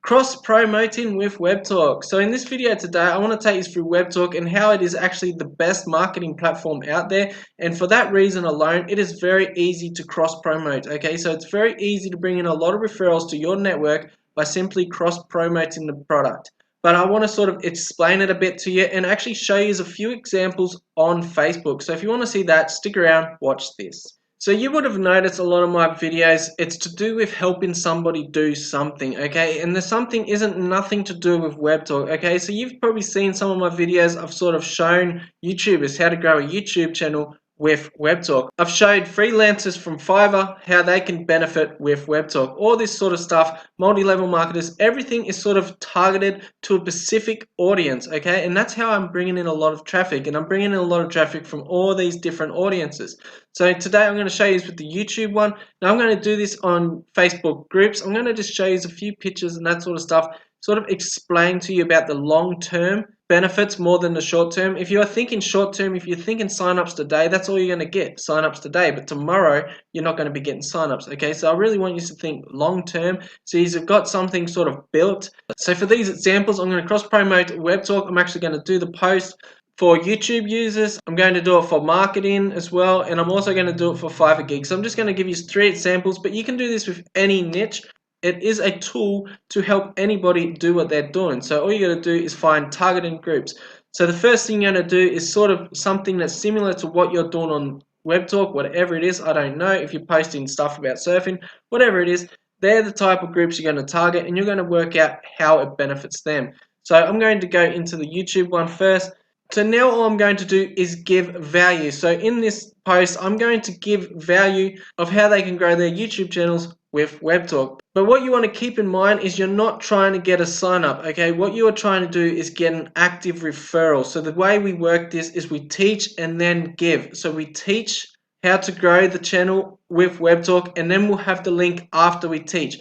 Cross-promoting with Webtalk. So in this video today, I want to take you through Webtalk and how it is actually the best marketing platform out there. And for that reason alone, it is very easy to cross-promote. Okay, so it's very easy to bring in a lot of referrals to your network by simply cross-promoting the product. But I want to sort of explain it a bit to you and actually show you a few examples on Facebook. So if you want to see that, stick around, watch this. So you would have noticed a lot of my videos, it's to do with helping somebody do something, okay? And the something isn't nothing to do with Webtalk, okay? So you've probably seen some of my videos, I've sort of shown YouTubers how to grow a YouTube channel with Webtalk. I've showed freelancers from Fiverr how they can benefit with Webtalk. All this sort of stuff, multi-level marketers, everything is sort of targeted to a specific audience, okay? And that's how I'm bringing in a lot of traffic, and I'm bringing in a lot of traffic from all these different audiences. So today I'm going to show you with the YouTube one. Now I'm going to do this on Facebook groups. I'm going to just show you a few pictures and that sort of stuff, sort of explain to you about the long-term benefits more than the short-term. If you're thinking short-term, if you're thinking sign-ups today, that's all you're going to get, sign-ups today. But tomorrow, you're not going to be getting sign-ups, okay? So I really want you to think long-term. So you've got something sort of built. So for these examples, I'm going to cross-promote Webtalk. I'm actually going to do the post for YouTube users. I'm going to do it for marketing as well, and I'm also going to do it for Fiverr gigs. So I'm just going to give you 3 examples, but you can do this with any niche. It is a tool to help anybody do what they're doing. So all you got to do is find targeting groups. So the first thing you're going to do is sort of something that's similar to what you're doing on Webtalk, whatever it is. I don't know if you're posting stuff about surfing, whatever it is. They're the type of groups you're going to target, and you're going to work out how it benefits them. So I'm going to go into the YouTube one first. So now all I'm going to do is give value. So in this post, I'm going to give value of how they can grow their YouTube channels with Webtalk. But what you want to keep in mind is you're not trying to get a sign up, okay? What you are trying to do is get an active referral. So the way we work this is we teach and then give. So we teach how to grow the channel with Webtalk, and then we'll have the link after we teach.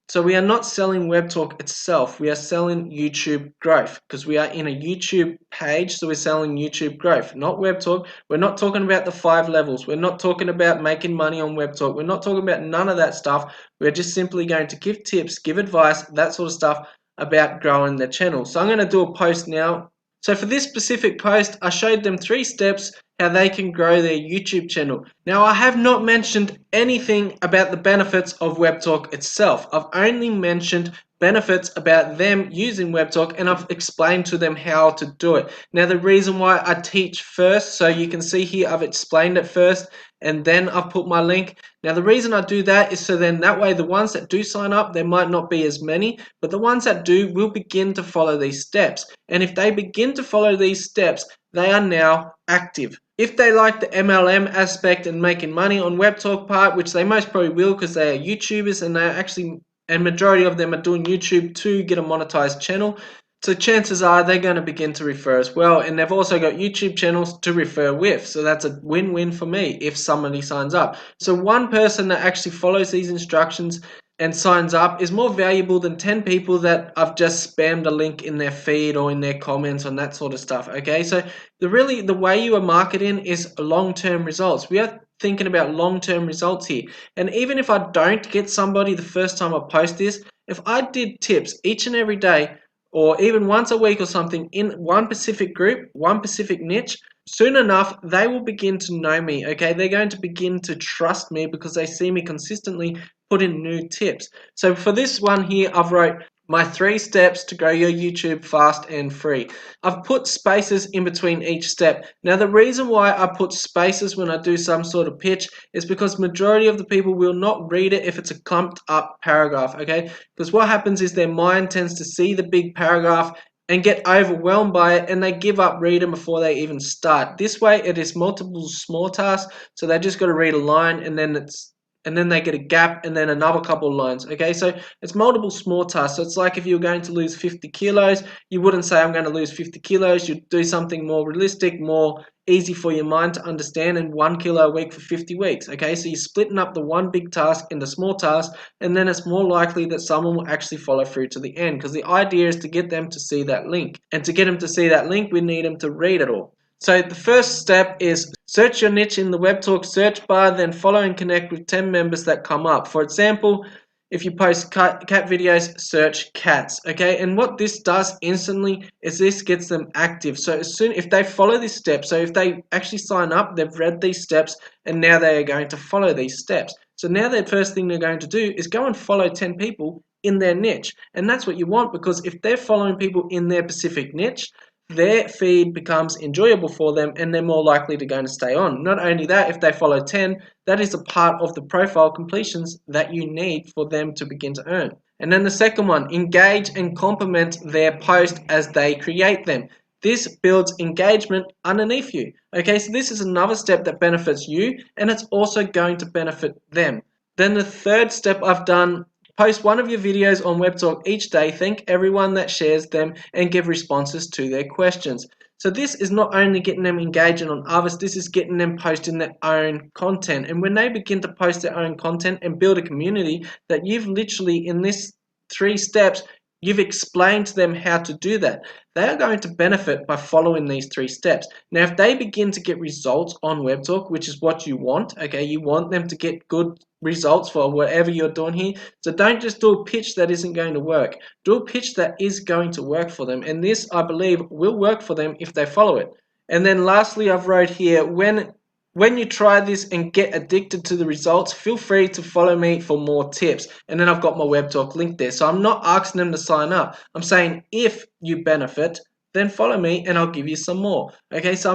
So we are not selling Webtalk itself, we are selling YouTube growth, because we are in a YouTube page, so we're selling YouTube growth, not Webtalk. We're not talking about the 5 levels, we're not talking about making money on Webtalk, we're not talking about none of that stuff. We're just simply going to give tips, give advice, that sort of stuff about growing their channel. So I'm going to do a post now. So for this specific post, I showed them 3 steps how they can grow their YouTube channel. Now, I have not mentioned anything about the benefits of Webtalk itself. I've only mentioned benefits about them using Webtalk, and I've explained to them how to do it. Now, the reason why I teach first, so you can see here I've explained it first, and then I've put my link. Now the reason I do that is so then that way the ones that do sign up, there might not be as many, but the ones that do will begin to follow these steps. And if they begin to follow these steps, they are now active. If they like the MLM aspect and making money on Webtalk part, which they most probably will because they are YouTubers and they're actually, and majority of them are doing YouTube to get a monetized channel, so chances are they're going to begin to refer as well, and they've also got YouTube channels to refer with. So that's a win-win for me if somebody signs up. So one person that actually follows these instructions and signs up is more valuable than 10 people that I've just spammed a link in their feed or in their comments and that sort of stuff. Okay, so the way you are marketing is long-term results. We are thinking about long-term results here. And even if I don't get somebody the first time I post this, if I did tips each and every day, or even once a week or something in one specific group, one specific niche, soon enough, they will begin to know me, okay? They're going to begin to trust me because they see me consistently put in new tips. So for this one here, I've wrote my 3 steps to grow your YouTube fast and free. I've put spaces in between each step. Now the reason why I put spaces when I do some sort of pitch is because majority of the people will not read it if it's a clumped up paragraph, okay? Because what happens is their mind tends to see the big paragraph and get overwhelmed by it, and they give up reading before they even start. This way it is multiple small tasks, so they just got to read a line and then they get a gap and then another couple of lines, okay? So it's multiple small tasks. So it's like if you're going to lose 50 kilos, you wouldn't say I'm going to lose 50 kilos. You'd do something more realistic, more easy for your mind to understand, and 1 kilo a week for 50 weeks, okay? So you're splitting up the one big task into small tasks, and then it's more likely that someone will actually follow through to the end, because the idea is to get them to see that link. And to get them to see that link, we need them to read it all. So the first step is search your niche in the Webtalk search bar, then follow and connect with 10 members that come up. For example, if you post cat videos, search cats, okay? And what this does instantly is this gets them active. So as soon, if they follow this step, so if they actually sign up, they've read these steps, and now they are going to follow these steps. So now the first thing they're going to do is go and follow 10 people in their niche. And that's what you want, because if they're following people in their specific niche, their feed becomes enjoyable for them and they're more likely to go and stay on. Not only that, if they follow 10, that is a part of the profile completions that you need for them to begin to earn. And then the second one, engage and complement their post as they create them. This builds engagement underneath you. Okay, so this is another step that benefits you, and it's also going to benefit them. Then the third step I've done, post one of your videos on Webtalk each day, thank everyone that shares them, and give responses to their questions. So this is not only getting them engaging on others, this is getting them posting their own content. And when they begin to post their own content and build a community, that you've literally, in this 3 steps, you've explained to them how to do that. They are going to benefit by following these 3 steps. Now, if they begin to get results on Webtalk, which is what you want, okay, you want them to get good results for whatever you're doing here. So don't just do a pitch that isn't going to work. Do a pitch that is going to work for them. And this, I believe, will work for them if they follow it. And then lastly, I've wrote here, when you try this and get addicted to the results, feel free to follow me for more tips. And then I've got my Webtalk link there. So I'm not asking them to sign up. I'm saying if you benefit, then follow me and I'll give you some more. Okay, so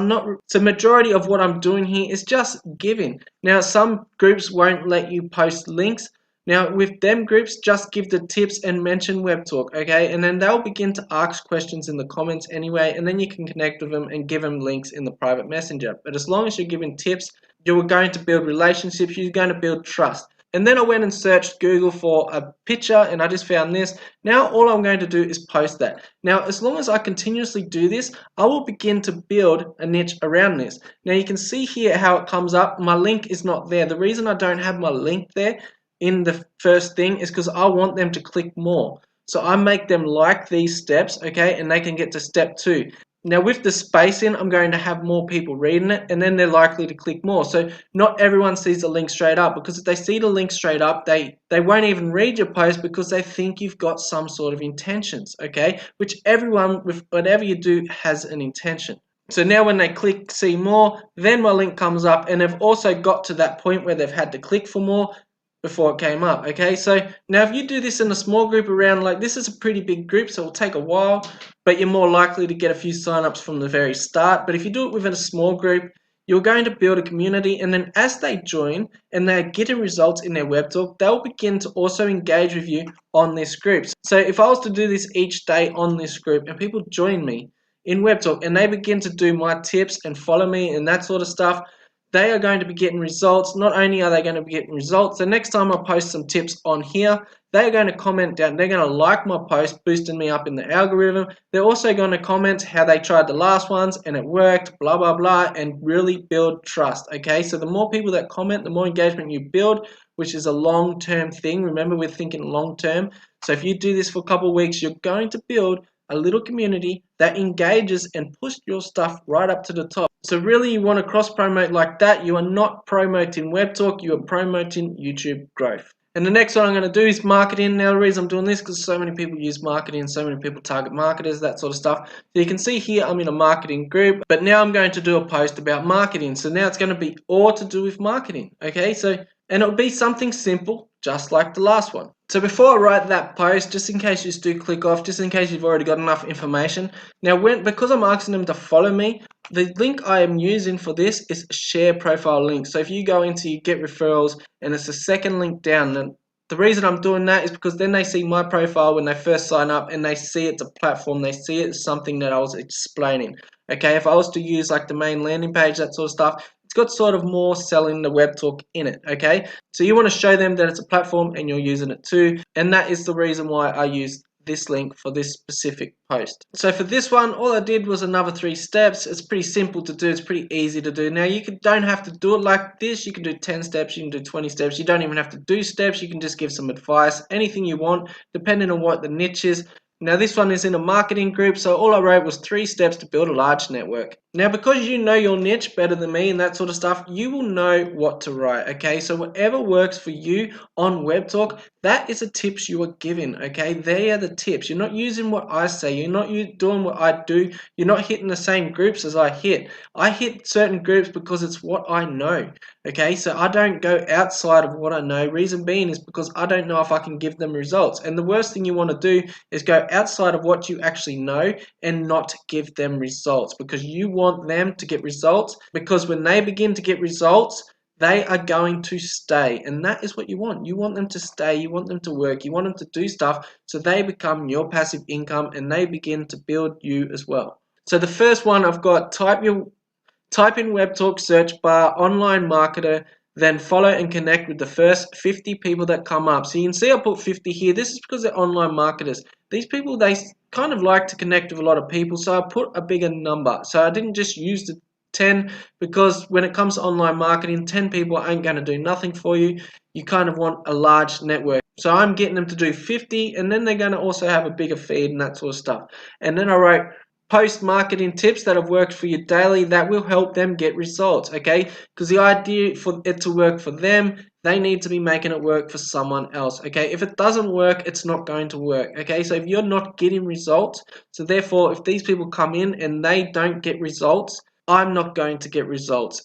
majority of what I'm doing here is just giving. Now, some groups won't let you post links. Now, with them groups, just give the tips and mention Webtalk, okay? And then they'll begin to ask questions in the comments anyway, and then you can connect with them and give them links in the private messenger. But as long as you're giving tips, you're going to build relationships, you're going to build trust. And then I went and searched Google for a picture, and I just found this. Now all I'm going to do is post that. Now, as long as I continuously do this, I will begin to build a niche around this. Now you can see here how it comes up. My link is not there. The reason I don't have my link there in the first thing is because I want them to click more. So I make them like these steps, okay, and they can get to step 2. Now with the spacing, I'm going to have more people reading it, and then they're likely to click more. So not everyone sees the link straight up, because if they see the link straight up, they won't even read your post because they think you've got some sort of intentions, okay? Which everyone, with whatever you do, has an intention. So now when they click see more, then my link comes up, and they've also got to that point where they've had to click for more before it came up, okay? So now if you do this in a small group around, like this is a pretty big group, so it'll take a while, but you're more likely to get a few signups from the very start. But if you do it within a small group, you're going to build a community, and then as they join and they're getting results in their Webtalk, they'll begin to also engage with you on this group. So if I was to do this each day on this group and people join me in Webtalk and they begin to do my tips and follow me and that sort of stuff, they are going to be getting results. Not only are they going to be getting results, the next time I post some tips on here, they're going to comment down. They're going to like my post, boosting me up in the algorithm. They're also going to comment how they tried the last ones and it worked, blah, blah, blah, and really build trust, okay? So the more people that comment, the more engagement you build, which is a long-term thing. Remember, we're thinking long-term. So if you do this for a couple of weeks, you're going to build a little community that engages and push your stuff right up to the top. So really, you want to cross-promote like that. You are not promoting Webtalk, you are promoting YouTube growth. And the next one I'm going to do is marketing. Now the reason I'm doing this is because so many people use marketing, so many people target marketers, that sort of stuff. So you can see here I'm in a marketing group, but now I'm going to do a post about marketing. So now it's going to be all to do with marketing, okay? So, and it'll be something simple, just like the last one. So before I write that post, just in case you do click off, just in case you've already got enough information. Now, because I'm asking them to follow me, the link I am using for this is share profile link. So if you go into you get referrals and it's the second link down, then the reason I'm doing that is because then they see my profile when they first sign up and they see it's a platform, they see it's something that I was explaining. Okay, if I was to use like the main landing page, that sort of stuff, it's got sort of more selling the Webtalk in it, okay? So you want to show them that it's a platform and you're using it too, and that is the reason why I use this link for this specific post. So for this one, all I did was another 3 steps. It's pretty simple to do. It's pretty easy to do. Now you don't have to do it like this. You can do 10 steps. You can do 20 steps. You don't even have to do steps. You can just give some advice, anything you want, depending on what the niche is. Now this one is in a marketing group, so all I wrote was 3 steps to build a large network. Now because you know your niche better than me and that sort of stuff, you will know what to write, okay? So whatever works for you on Webtalk, that is the tips you are given, okay? They are the tips. You're not using what I say. You're not doing what I do. You're not hitting the same groups as I hit. I hit certain groups because it's what I know, okay? So I don't go outside of what I know. Reason being is because I don't know if I can give them results. And the worst thing you want to do is go outside of what you actually know and not give them results, because you want them to get results, because when they begin to get results, they are going to stay, and that is what you want. You want them to stay, you want them to work, you want them to do stuff so they become your passive income and they begin to build you as well. So the first one I've got, type in Webtalk search bar online marketer, then follow and connect with the first 50 people that come up. So you can see I put 50 here. This is because they're online marketers. These people, they kind of like to connect with a lot of people, so I put a bigger number. So I didn't just use the 10, because when it comes to online marketing, 10 people ain't going to do nothing for you. You kind of want a large network. So I'm getting them to do 50, and then they're going to also have a bigger feed and that sort of stuff. And then I wrote post marketing tips that have worked for you daily that will help them get results, okay? Because the idea for it to work for them, they need to be making it work for someone else, okay? If it doesn't work, it's not going to work, okay? So if you're not getting results, so therefore if these people come in and they don't get results, I'm not going to get results.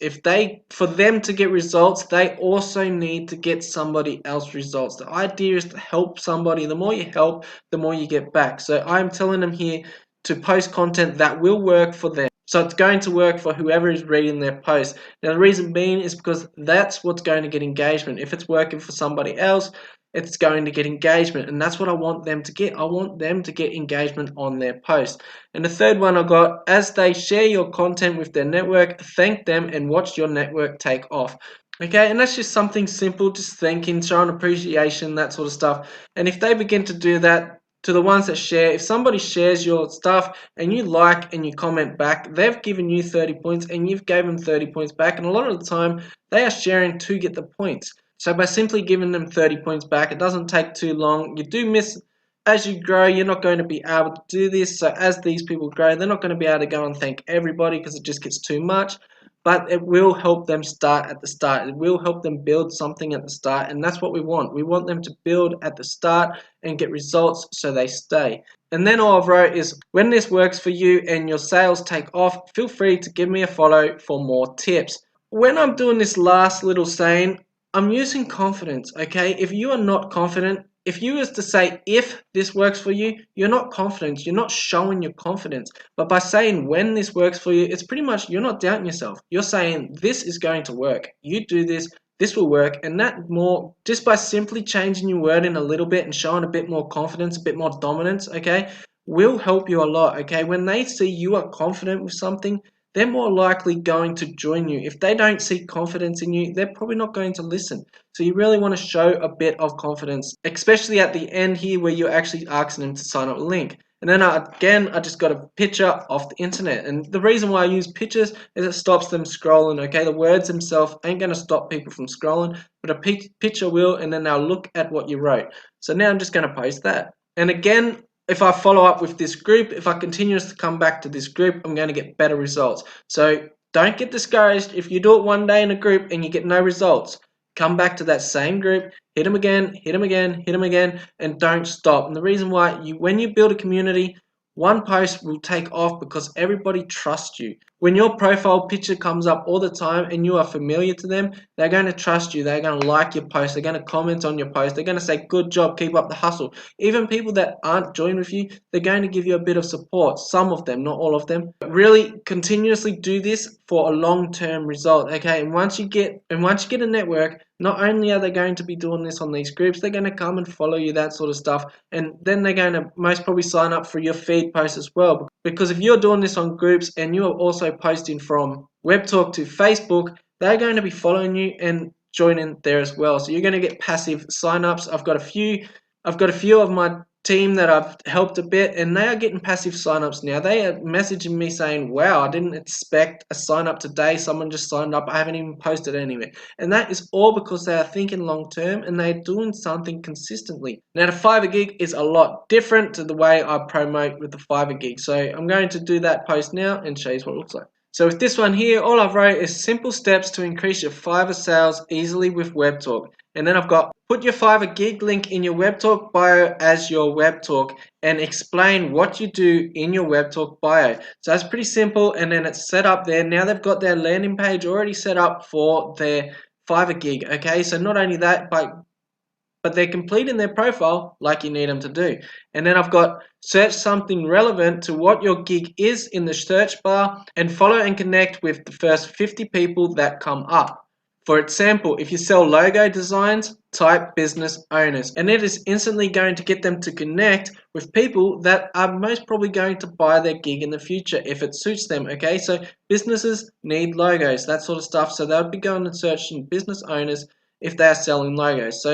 For them to get results, they also need to get somebody else results. The idea is to help somebody. The more you help, the more you get back. So I'm telling them here to post content that will work for them. So it's going to work for whoever is reading their post. Now the reason being is because that's what's going to get engagement. If it's working for somebody else, it's going to get engagement, and that's what I want them to get. I want them to get engagement on their post. And the third one I got, as they share your content with their network, thank them and watch your network take off. Okay, and that's just something simple, just thanking, showing appreciation, that sort of stuff. And if they begin to do that, to the ones that share, if somebody shares your stuff and you like and you comment back, they've given you 30 points and you've gave them 30 points back, and a lot of the time they are sharing to get the points. So by simply giving them 30 points back, it doesn't take too long. You do miss, as you grow, you're not going to be able to do this. So as these people grow, they're not going to be able to go and thank everybody because it just gets too much. But it will help them start at the start. It will help them build something at the start, and that's what we want. We want them to build at the start and get results so they stay. And then all I've wrote is, when this works for you and your sales take off, feel free to give me a follow for more tips. When I'm doing this last little saying, I'm using confidence, okay? If you are not confident, if you was to say if this works for you, you're not confident. You're not showing your confidence. But by saying when this works for you, it's pretty much you're not doubting yourself. You're saying this is going to work. You do this, this will work. And that more, just by simply changing your wording a little bit and showing a bit more confidence, a bit more dominance, okay, will help you a lot, okay? When they see you are confident with something, they're more likely going to join you. If they don't see confidence in you, they're probably not going to listen. So you really want to show a bit of confidence, especially at the end here where you're actually asking them to sign up a link. And then I just got a picture off the internet. And the reason why I use pictures is it stops them scrolling, okay? The words themselves ain't going to stop people from scrolling, but a picture will, and then they'll look at what you wrote. So now I'm just going to post that. And again, if I follow up with this group, if I continuously come back to this group, I'm going to get better results. So don't get discouraged. If you do it one day in a group and you get no results, come back to that same group, hit them again, hit them again, hit them again, and don't stop. And the reason why, when you build a community, one post will take off because everybody trusts you. When your profile picture comes up all the time and you are familiar to them, they're going to trust you. They're going to like your post. They're going to comment on your post. They're going to say, good job, keep up the hustle. Even people that aren't joined with you, they're going to give you a bit of support. Some of them, not all of them. But really continuously do this for a long-term result, okay? And once you get a network, not only are they going to be doing this on these groups, they're going to come and follow you, that sort of stuff. And then they're going to most probably sign up for your feed post as well. Because if you're doing this on groups and you are also posting from Webtalk to Facebook, they're going to be following you and joining there as well. So you're going to get passive signups. I've got a few of my team that I've helped a bit, and they are getting passive signups now. They are messaging me saying, wow, I didn't expect a sign up today. Someone just signed up. I haven't even posted anywhere. And that is all because they are thinking long term and they're doing something consistently. Now, the Fiverr gig is a lot different to the way I promote with the Fiverr gig. So I'm going to do that post now and show you what it looks like. So with this one here, all I've wrote is simple steps to increase your Fiverr sales easily with Webtalk. And then I've got put your Fiverr gig link in your Webtalk bio as your Webtalk and explain what you do in your Webtalk bio. So that's pretty simple, and then it's set up there. Now they've got their landing page already set up for their Fiverr gig. Okay, so not only that, but they're completing their profile like you need them to do. And then I've got search something relevant to what your gig is in the search bar and follow and connect with the first 50 people that come up. For example, if you sell logo designs, type business owners, and it is instantly going to get them to connect with people that are most probably going to buy their gig in the future if it suits them. Okay, so businesses need logos, that sort of stuff, so they'll be going and searching business owners if they're selling logos.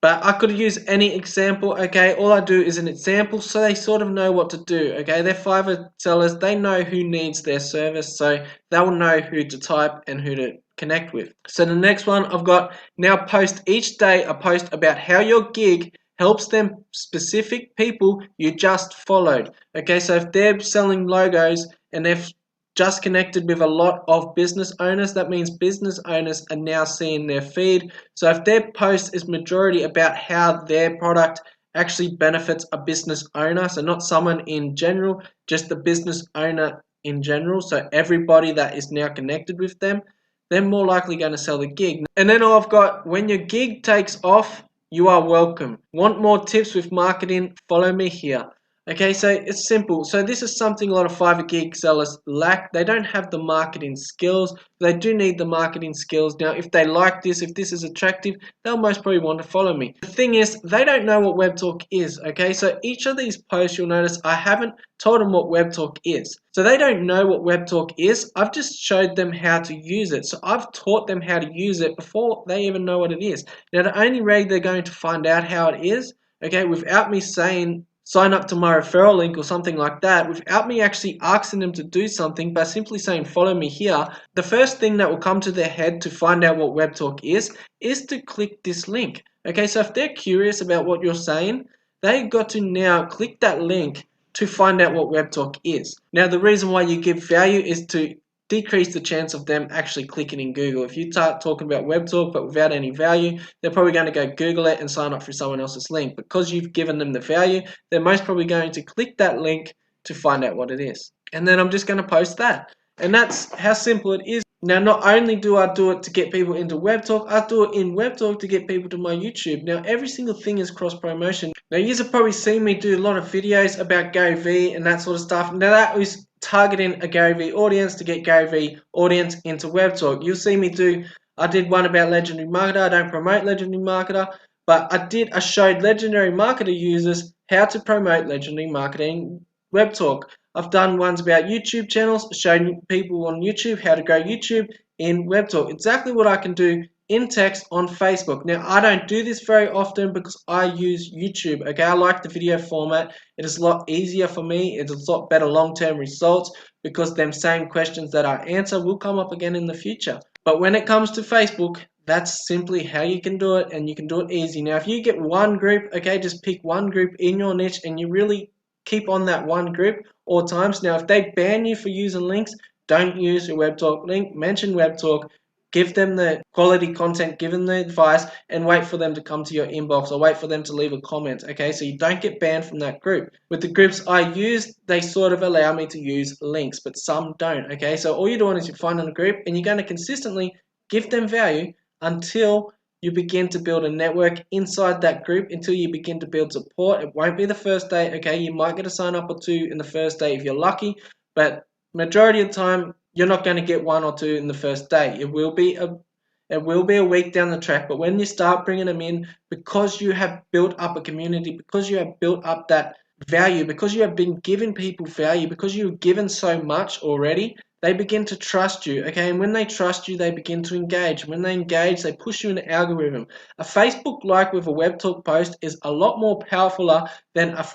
But I could use any example, okay? All I do is an example so they sort of know what to do, okay? They're Fiverr sellers, they know who needs their service, so they'll know who to type and who to connect with. So the next one I've got, now post each day a post about how your gig helps them specific people you just followed. Okay, so if they're selling logos and they've just connected with a lot of business owners, that means business owners are now seeing their feed. So if their post is majority about how their product actually benefits a business owner, so not someone in general, just the business owner in general, so everybody that is now connected with them, they're more likely going to sell the gig. And then I've got, when your gig takes off, you are welcome. Want more tips with marketing? Follow me here. Okay, so it's simple. So this is something a lot of Fiverr gig sellers lack. They don't have the marketing skills. They do need the marketing skills. Now, if they like this, if this is attractive, they'll most probably want to follow me. The thing is, they don't know what Webtalk is, okay? So each of these posts, you'll notice I haven't told them what Webtalk is. So they don't know what Webtalk is. I've just showed them how to use it. So I've taught them how to use it before they even know what it is. Now, the only way they're going to find out how it is, okay, without me saying, sign up to my referral link or something like that, without me actually asking them to do something, by simply saying follow me here, the first thing that will come to their head to find out what Webtalk is to click this link. Okay, so if they're curious about what you're saying, they've got to now click that link to find out what Webtalk is. Now, the reason why you give value is to decrease the chance of them actually clicking in Google. If you start talking about Webtalk but without any value, they're probably going to go Google it and sign up for someone else's link. Because you've given them the value, they're most probably going to click that link to find out what it is. And then I'm just going to post that. And that's how simple it is. Now, not only do I do it to get people into Webtalk, I do it in Webtalk to get people to my YouTube. Now, every single thing is cross-promotion. Now, you have probably seen me do a lot of videos about Gary Vee and that sort of stuff. Now, that was targeting a Gary Vee audience to get Gary Vee audience into Webtalk. You'll see me do, I did one about Legendary Marketer. I don't promote Legendary Marketer, but I showed Legendary Marketer users how to promote Legendary Marketing Webtalk. I've done ones about YouTube channels, showing people on YouTube how to grow YouTube in Webtalk. Exactly what I can do in text on Facebook. Now, I don't do this very often because I use YouTube. Okay, I like the video format. It is a lot easier for me. It's a lot better long-term results because them same questions that I answer will come up again in the future. But when it comes to Facebook, that's simply how you can do it, and you can do it easy. Now, if you get one group, okay, just pick one group in your niche and you really keep on that one group all times. Now, if they ban you for using links, don't use your Webtalk link. Mention Webtalk. Give them the quality content, give them the advice, and wait for them to come to your inbox or wait for them to leave a comment, okay? So you don't get banned from that group. With the groups I use, they sort of allow me to use links, but some don't, okay? So all you're doing is you're finding a group and you're going to consistently give them value until you begin to build a network inside that group, until you begin to build support. It won't be the first day, okay? You might get a sign up or two in the first day if you're lucky, but majority of the time, you're not going to get one or two in the first day. It will be a week down the track, but when you start bringing them in, because you have built up a community, because you have built up that value, because you have been giving people value, because you've given so much already, they begin to trust you, okay? And when they trust you, they begin to engage. When they engage, they push you in the algorithm. A Facebook like with a Webtalk post is a lot more powerful than a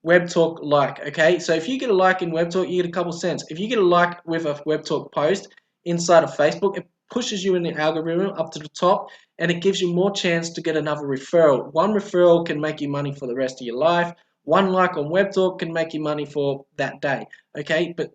Webtalk like, okay? So if you get a like in Webtalk, you get a couple cents. If you get a like with a Webtalk post inside of Facebook, it pushes you in the algorithm up to the top, and it gives you more chance to get another referral. One referral can make you money for the rest of your life. One like on Webtalk can make you money for that day, okay? But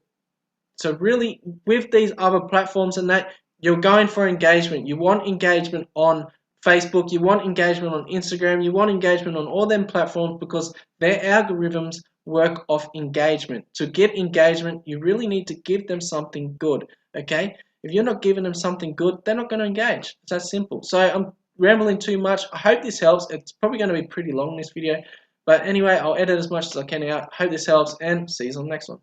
so really, with these other platforms and that, you're going for engagement. You want engagement on Facebook, you want engagement on Instagram, you want engagement on all them platforms because their algorithms work off engagement. To get engagement, you really need to give them something good, okay? If you're not giving them something good, they're not going to engage. It's that simple. So I'm rambling too much. I hope this helps. It's probably going to be pretty long, this video. But anyway, I'll edit as much as I can out. Hope this helps, and see you on the next one.